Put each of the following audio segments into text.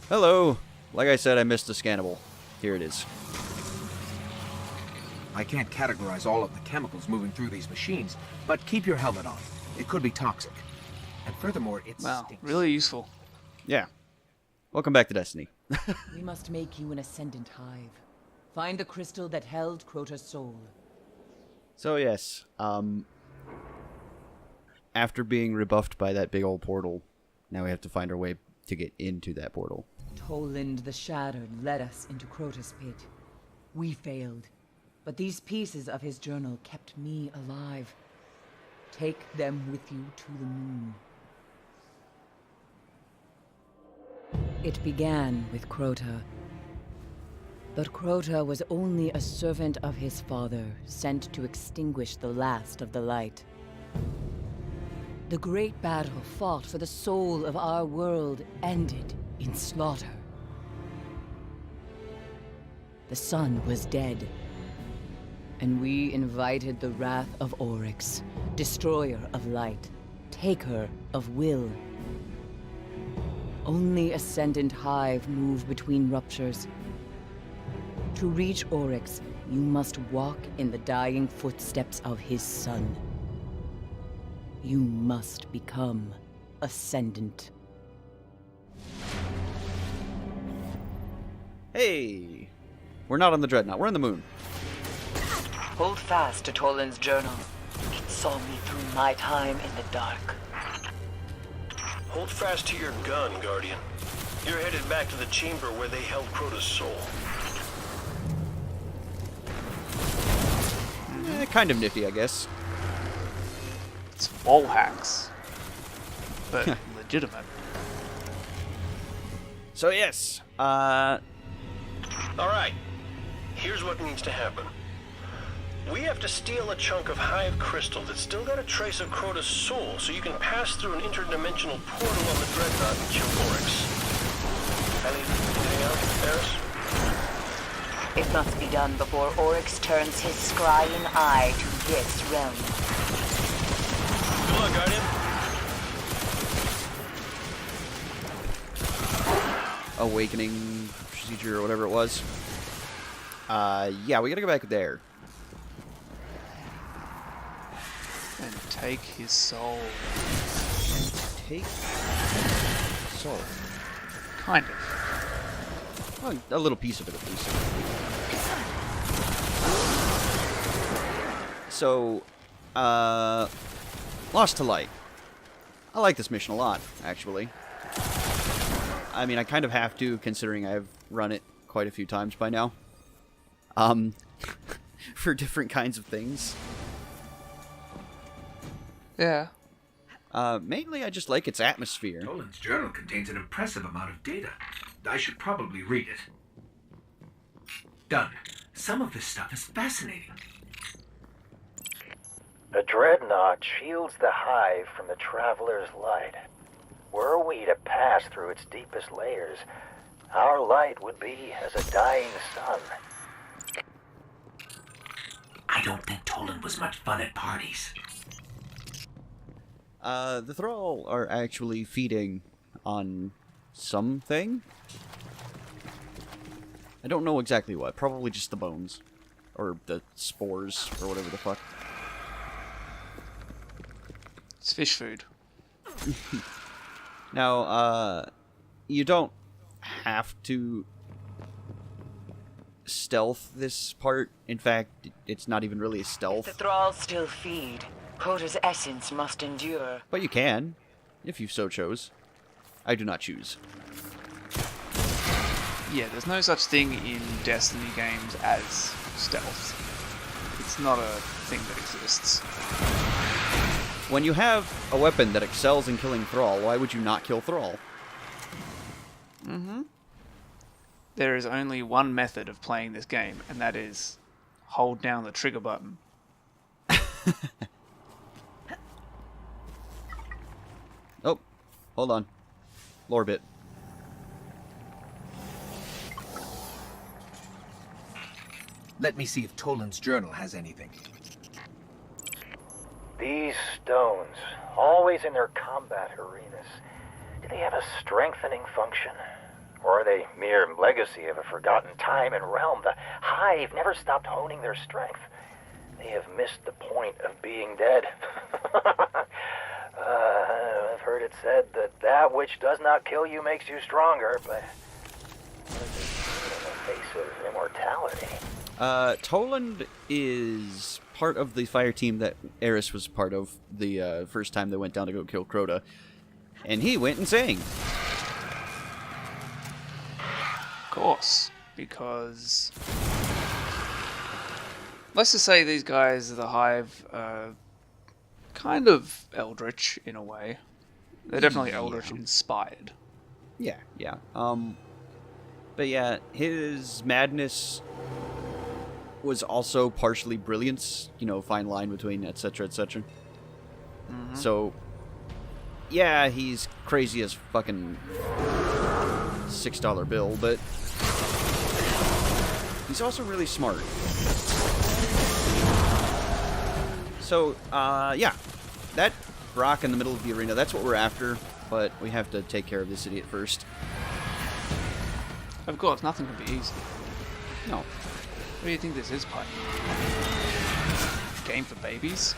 Hello. Like I said, I missed the scannable. Here it is. I can't categorize all of the chemicals moving through these machines, but keep your helmet on. It could be toxic. And furthermore, it Wow, stinks. really useful. Yeah. Welcome back to Destiny. We must make you an Ascendant Hive. Find the crystal that held Crota's soul. So yes, after being rebuffed by that big old portal, now we have to find our way to get into that portal. Toland the Shattered led us into Crota's pit. We failed, but these pieces of his journal kept me alive. Take them with you to the moon. It began with Crota. But Crota was only a servant of his father, sent to extinguish the last of the light. The great battle fought for the soul of our world ended in slaughter. The sun was dead, and we invited the wrath of Oryx, destroyer of light, taker of will. Only Ascendant Hive move between ruptures. To reach Oryx, you must walk in the dying footsteps of his son. You must become Ascendant. Hey! We're not on the Dreadnought, we're on the moon. Hold fast to Toland's journal. It saw me through my time in the dark. Hold fast to your gun, Guardian. You're headed back to the chamber where they held Crota's soul. Kind of nifty, I guess. It's wall hacks. But legitimate. So yes, Alright. Here's what needs to happen. We have to steal a chunk of Hive crystal that's still got a trace of Crota's soul, so you can pass through an interdimensional portal on the Dreadnought and kill Oryx. Anything else, Eris? It must be done before Oryx turns his scrying eye to this realm. Good luck, Guardian. awakening procedure or whatever it was. Yeah, we gotta go back there. And take his soul. Take soul. Kind of. Well, a little piece of it, at least. So, Lost to Light. I like this mission a lot, actually. I mean, I kind of have to, considering I've run it quite a few times by now. For different kinds of things. Yeah. Mainly, I just like its atmosphere. Toland's journal contains an impressive amount of data. I should probably read it. Done. Some of this stuff is fascinating. The Dreadnought shields the Hive from the Traveler's light. Were we to pass through its deepest layers, our light would be as a dying sun. I don't think Toland was much fun at parties. The Thrall are actually feeding on something. I don't know exactly what. Probably just the bones. Or the spores, or whatever the fuck. It's fish food. Now, you don't have to stealth this part. In fact, it's not even really The stealth. thralls still feed. Crota's essence must endure. But you can, if you so chose. I do not choose. Yeah, there's no such thing in Destiny games as stealth. It's not a thing that exists. When you have a weapon that excels in killing Thrall, why would you not kill Thrall? There is only one method of playing this game, and that is hold down the trigger button. Oh, hold on. Lore bit. Let me see if Toland's journal has anything. These stones, always in their combat arenas, do they have a strengthening function? Or are they mere legacy of a forgotten time and realm? The Hive never stopped honing their strength. They have missed the point of being dead. I've heard it said that that which does not kill you makes you stronger, but what does it mean in the face of immortality? Toland is part of the fire team that Eris was part of the first time they went down to go kill Crota. And he went and sang. Of course, because let's just say these guys, the Hive, are kind of Eldritch in a way. They're definitely Eldritch inspired. Yeah. But yeah, his madness was also partially brilliance, you know, fine line between etc, etc. So, yeah, he's crazy as fucking $6 bill, but he's also really smart. So, yeah, that rock in the middle of the arena, that's what we're after, but we have to take care of this idiot first. Of course, nothing can be easy. No. What do you think this is, Pike? Game for babies?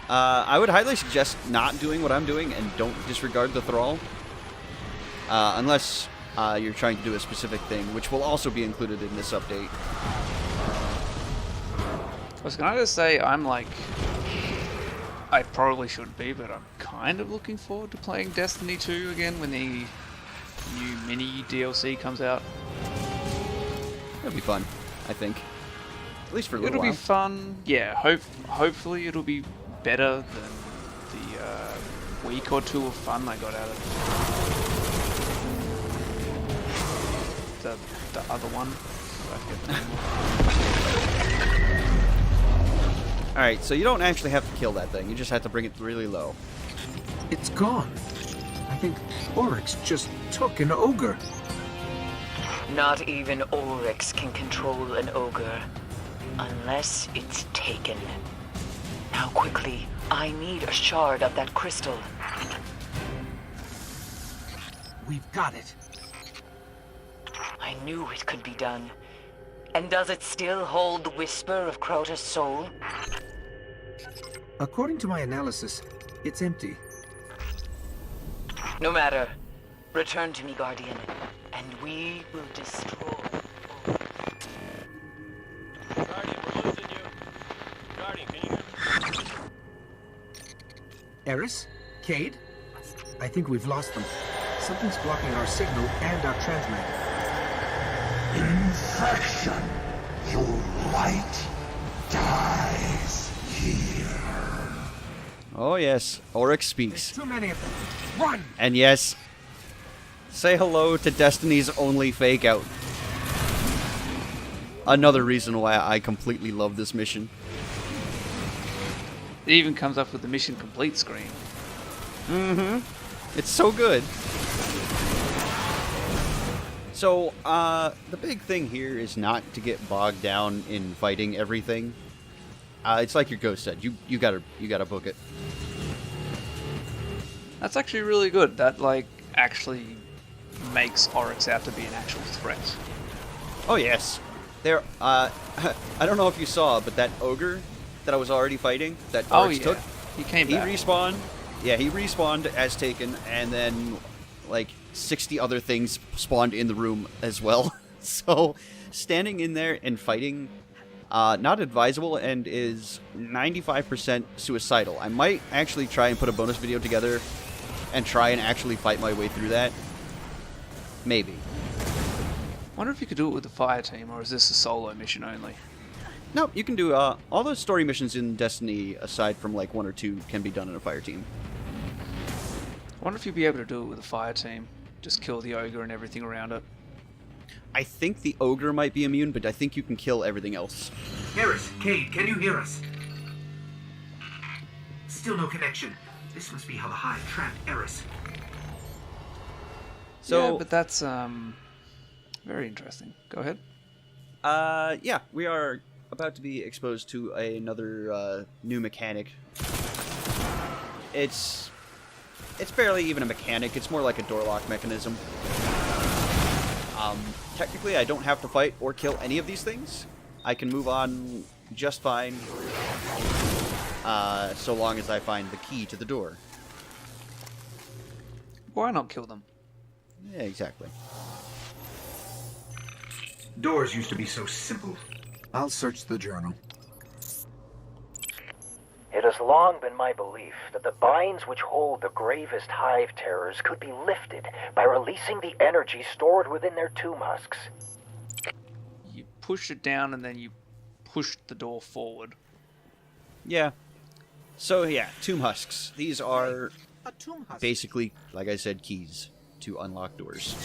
I would highly suggest not doing what I'm doing and don't disregard the thrall. Unless you're trying to do a specific thing, which will also be included in this update. I was gonna say, I probably shouldn't be, but I'm kind of looking forward to playing Destiny 2 again when the new mini DLC comes out. It'll be fun, I think. At least for a little while. It'll be fun. Yeah, hopefully it'll be better than the week or two of fun I got out of the other one. I forget the name. Alright, so you don't actually have to kill that thing. You just have to bring it really low. It's gone. I think Oryx just took an ogre. Not even Oryx can control an ogre. Unless it's taken. Now quickly, I need a shard of that crystal. We've got it. I knew it could be done. And does it still hold the whisper of Crota's soul? According to my analysis, it's empty. No matter. Return to me, Guardian, and we will destroy. Guardian, we're losing you. Guardian, can you hear me? Eris? Cade? I think we've lost them. Something's blocking our signal and our transmitter. Infection. Your light dies here. Oh yes, Oryx speaks. Too many of them. Run! And yes, say hello to Destiny's only fake out. Another reason why I completely love this mission. It even comes up with the mission complete screen. It's so good. So, the big thing here is not to get bogged down in fighting everything. It's like your ghost said, you gotta book it. That's actually really good. That, actually makes Oryx out to be an actual threat. Oh yes. There, I don't know if you saw, but that ogre that I was already fighting, that Oryx took, He came he back. respawned. Yeah, he respawned as taken, and then, 60 other things spawned in the room as well. So, standing in there and fighting, not advisable and is 95% suicidal. I might actually try and put a bonus video together and try and actually fight my way through that. Maybe. Wonder if you could do it with the fire team, or is this a solo mission only? No, you can do, all those story missions in Destiny, aside from, 1 or 2, can be done in a fire team. Wonder if you'd be able to do it with a fire team. Just kill the ogre and everything around it. I think the ogre might be immune, but I think you can kill everything else. Eris, Cade, can you hear us? Still no connection. This must be how the Hive trapped Eris. So, yeah, but that's very interesting. Go ahead. yeah, we are about to be exposed to another new mechanic. It's it's barely even a mechanic. It's more like a door lock mechanism. Technically, I don't have to fight or kill any of these things. I can move on just fine, so long as I find the key to the door. Why not kill them? Yeah, exactly. Doors used to be so simple. I'll search the journal. It has long been my belief that the binds which hold the gravest hive terrors could be lifted by releasing the energy stored within their tomb husks. You push it down and then you push the door forward. Yeah. So yeah, tomb husks. These are A tomb husk. basically, like I said, keys to unlock doors.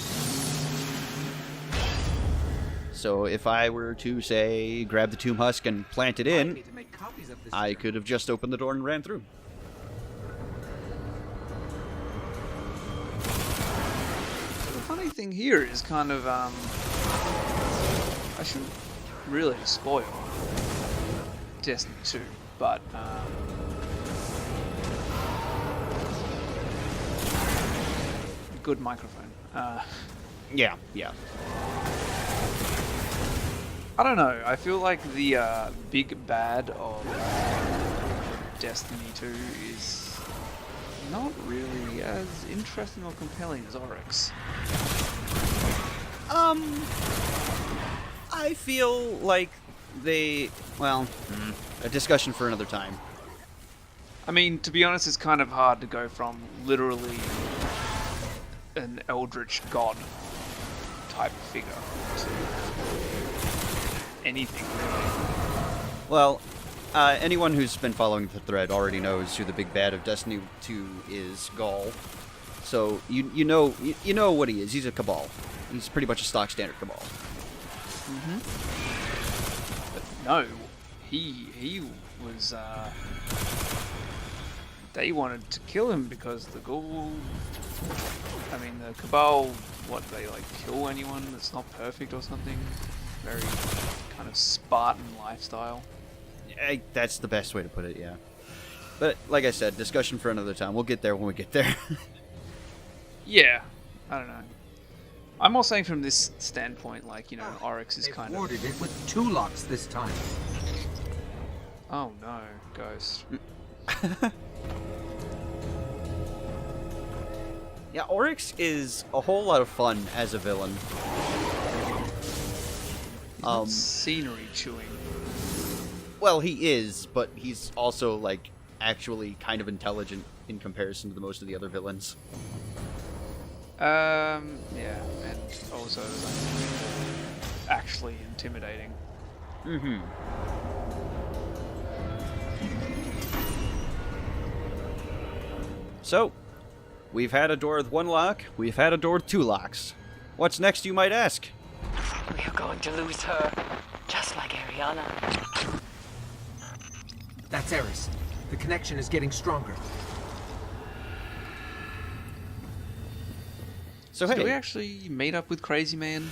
So if I were to, say, grab the tomb husk and plant it I in, need to make copies of this I journal. could have just opened the door and ran through. The funny thing here is kind of, I shouldn't really spoil Destiny 2, but, good microphone. Yeah. I don't know, I feel like the, big bad of Destiny 2 is not really as interesting or compelling as Oryx. I feel like a discussion for another time. I mean, to be honest, it's kind of hard to go from literally an eldritch god type figure to anything really. Well, anyone who's been following the thread already knows who the big bad of Destiny 2 is, Gaul. So you know what he is. He's a Cabal. He's pretty much a stock standard Cabal. But no, he was, they wanted to kill him because the Ghoul, I mean, the Cabal, they like kill anyone that's not perfect or something? Very kind of Spartan lifestyle. That's the best way to put it, yeah. But like I said, discussion for another time. We'll get there when we get there. Yeah, I don't know. I'm more saying from this standpoint, like, you know, Oryx is They've kind of... warded it with 2 locks this time. Oh no, Ghost. Yeah, Oryx is a whole lot of fun as a villain. Scenery chewing. Well, he is, but he's also, like, actually kind of intelligent in comparison to the most of the other villains. Yeah, and also, like, actually intimidating. Mm-hmm. So, we've had a door with 1 lock, we've had a door with 2 locks. What's next, you might ask? We are going to lose her, just like Ariana. That's Eris. The connection is getting stronger. So Did we hey, actually meet up with Crazy Man?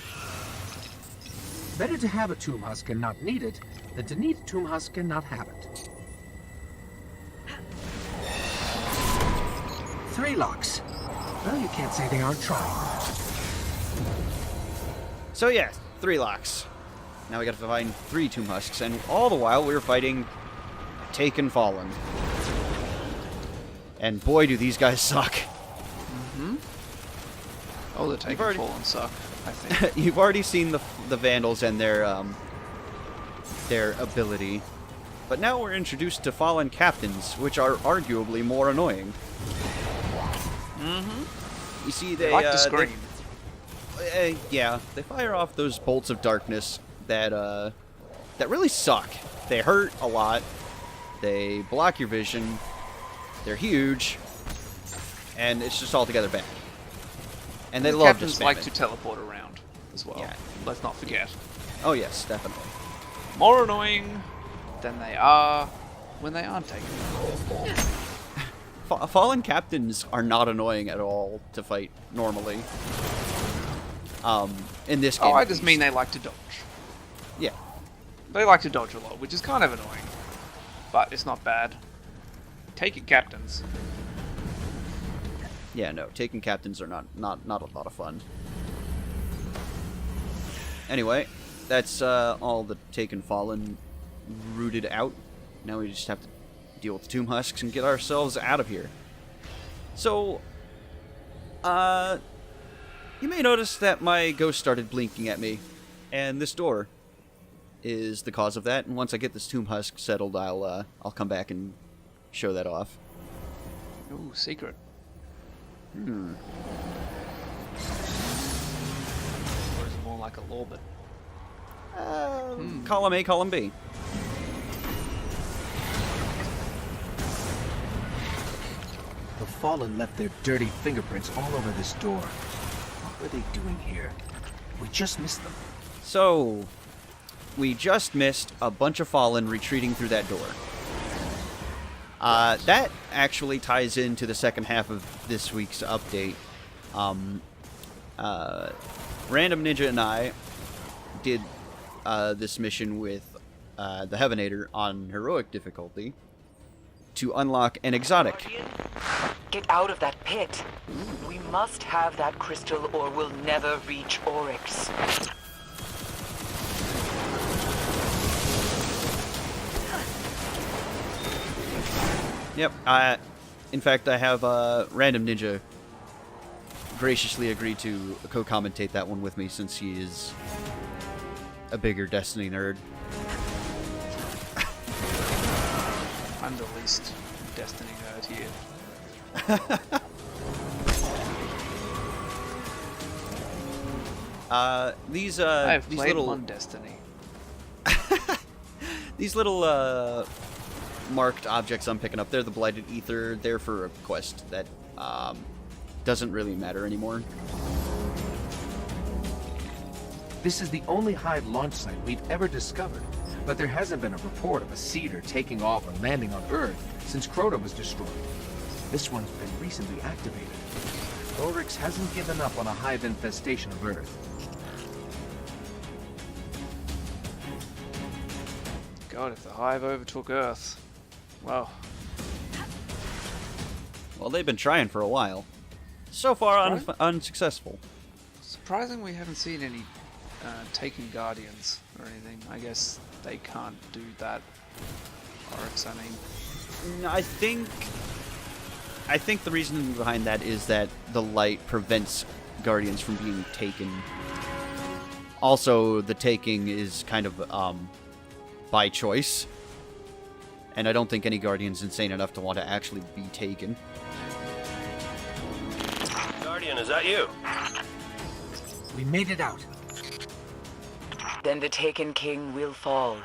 Better to have a tomb husk and not need it than to need a tomb husk and not have it. 3 locks. Well, you can't say they aren't trying. so yeah, 3 locks. Now we gotta find 3 tomb husks, and all the while we were fighting Taken Fallen. And boy, do these guys suck. Oh, the Taken already- Fallen suck, I think. You've already seen the Vandals and their ability, but now we're introduced to Fallen Captains, which are arguably more annoying. You see, They like to they- scream. yeah, they fire off those bolts of darkness that really suck. They hurt a lot. They block your vision. They're huge, and it's just altogether bad. And they The love captains to spam like it. to teleport around as well. Yeah. Let's not forget. Oh yes, definitely. More annoying than they are when they aren't taken. Fallen Captains are not annoying at all to fight normally. In this game. Oh, I at just least. mean they like to dodge. Yeah. They like to dodge a lot, which is kind of annoying. But it's not bad. Take it, captains. Yeah, no, taking captains are not a lot of fun. Anyway, that's all the Taken Fallen rooted out. Now we just have to deal with the Tomb Husks and get ourselves out of here. So, you may notice that my ghost started blinking at me, and this door is the cause of that. And once I get this Tomb Husk settled, I'll come back and show that off. Ooh, secret. Hmm. Or is it more like a Lorbit? Column A, column B. The Fallen left their dirty fingerprints all over this door. What were they doing here? We just missed them. So, we just missed a bunch of Fallen retreating through that door. That actually ties into the second half of this week's update. Random Ninja and I did this mission with the Heavenator on heroic difficulty to unlock an exotic. Get out of that pit. We must have that crystal or we'll never reach Oryx. Yep, in fact, I have Random Ninja graciously agreed to co-commentate that one with me since he is a bigger Destiny nerd. I'm the least Destiny nerd here. These I have these played little one Destiny. these little marked objects I'm picking up, they're the Blighted Ether. They're for a quest that doesn't really matter anymore. This is the only Hive launch site we've ever discovered, but there hasn't been a report of a Cedar taking off or landing on Earth since Crota was destroyed. This one's been recently activated. Oryx hasn't given up on a Hive infestation of Earth. God, if the Hive overtook Earth, well, Well, they've been trying for a while. So far, unsuccessful. surprising we haven't seen any Taken Guardians or anything. I guess they can't do that. Oryx, I mean. I think the reason behind that is that the light prevents Guardians from being taken. Also, the taking is kind of by choice. And I don't think any Guardian's insane enough to want to actually be taken. Guardian, is that you? We made it out. Then the Taken King will fall.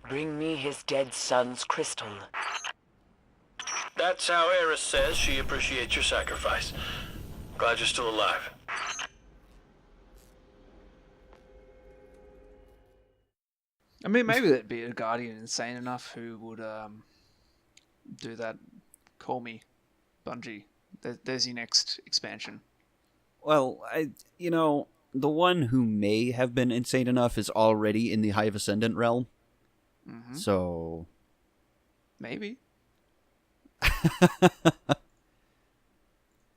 Bring me his dead son's crystal. That's how Eris says she appreciates your sacrifice. Glad you're still alive. I mean, maybe there'd be a Guardian insane enough who would do that. Call me, Bungie. There's your next expansion. Well, the one who may have been insane enough is already in the Hive Ascendant realm. Mm-hmm. So... Maybe.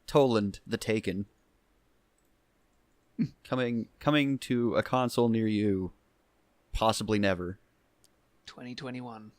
Toland the Taken. coming to a console near you. Possibly never. 2021.